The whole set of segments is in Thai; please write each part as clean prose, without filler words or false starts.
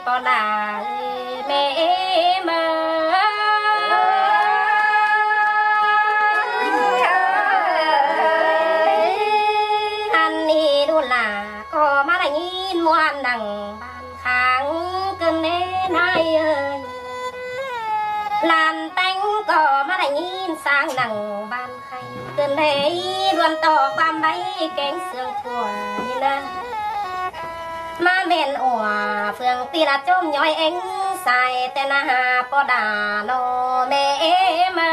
ปอดาแม่มาอันนี้ดูล่ะก็มาได้ยินมวนดังบ้านข้างเกินแน่นายเอ้ยลานแต่งก็มาได้ยินสร้างดังบ้านใครเกินได้ดวนต่อความใบแกงเสืองถั่วนี่นะมาเมนอัวเฟืองตีละจมย้อยเอ็งใส่แต่นาหาปอดาโนแม่มา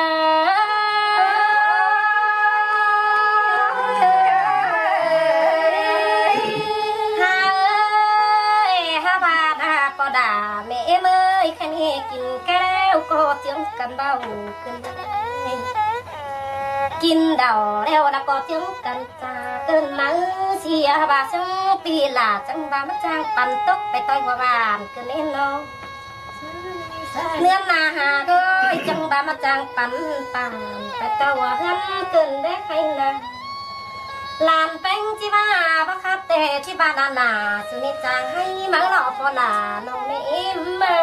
ปอดาแม่เมื่อยแค่นี้กินแก้วก็เจียงกันเบาขึ้นกินเดาแล้วแล้วก็เจียงกันจ้าเกินมาเสียบาจังปีหลาจังบามาจ้างปั่นตกไปต่อยหัวบานเกินเล่นน้องเนื้อนาหาก็จังบามาจ้างปั่นป่านไปต่อยหัวหันเกินได้ใครนะลานแป้งที่บ้าบักคับแต่ที่บ้านนาสุนิจางให้มาหล่อพอลาน้องไม่อิ่มเมื่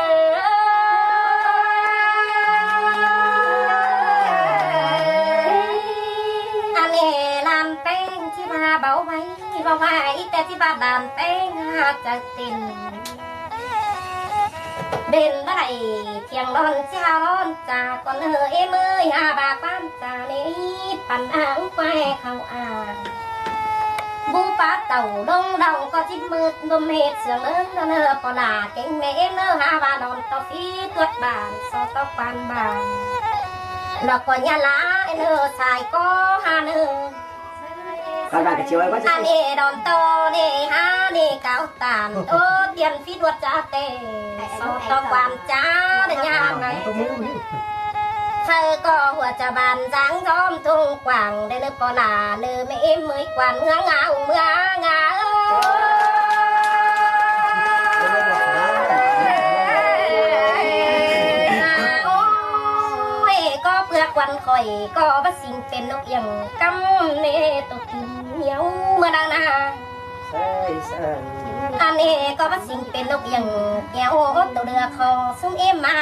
อันนี้ลานแป้งที่บ้าเบาไว้แต่ที่บ้านลานแป้งหาจะตินเด่นเมื่อไรเที่ยงนอนเช้านอนจากก่อนเอ้ยเมื่อยอาบาป้ามจานี้ปั่นอ่างไปเข้าอ่างบูปาเต่าดงดองก็จิ้มมืดนมเห็ดเสือเนื้อเนื้อปลาเก่งแม่เนื้อหาบานอนต่อฟีตัวบานซอตปานบานแล้วก็ยาลาเนื้อสายก็หาเนื้ออันนี้ดอนโตนี่ฮานี่เกาตานโอ้เตียนฟีดวัดจ้าเตซอตปานจ้าเดียร์ไงเธอก็หัวจะบานจางจอมทุ่งกว่างได้เนื้อปลาเนื้อไม่เอ็มมือกว่าเมื่องาโอ้ยก็เปลือกวันคอยก็บัดสิ่งเป็นนกอย่างกำเนตกกินเหนียวเมื่อดังนาอันนี้ก็บัดสิ่งเป็นนกอย่างแก้วตัวเรือคอซุ้มเอ็มมา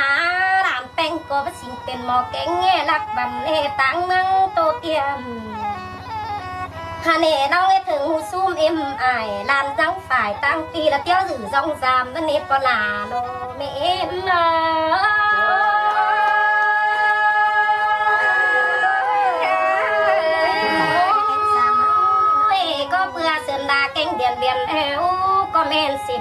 ลานแป้งก็บัดสิ่งเป็นหมอแกงแง่ลักบันเนตังนังโตเตียมฮาเน่น้องให้ถึงหูซุ่มเอ็มไอลานจังฝ่ายตั้งปีละเตี้ยวสื่อจองจามนั่นเนปลาโนเมเอ็มก็เพื่อเสือนดาแกงเดียนเดียนแล้วก็เมนสิ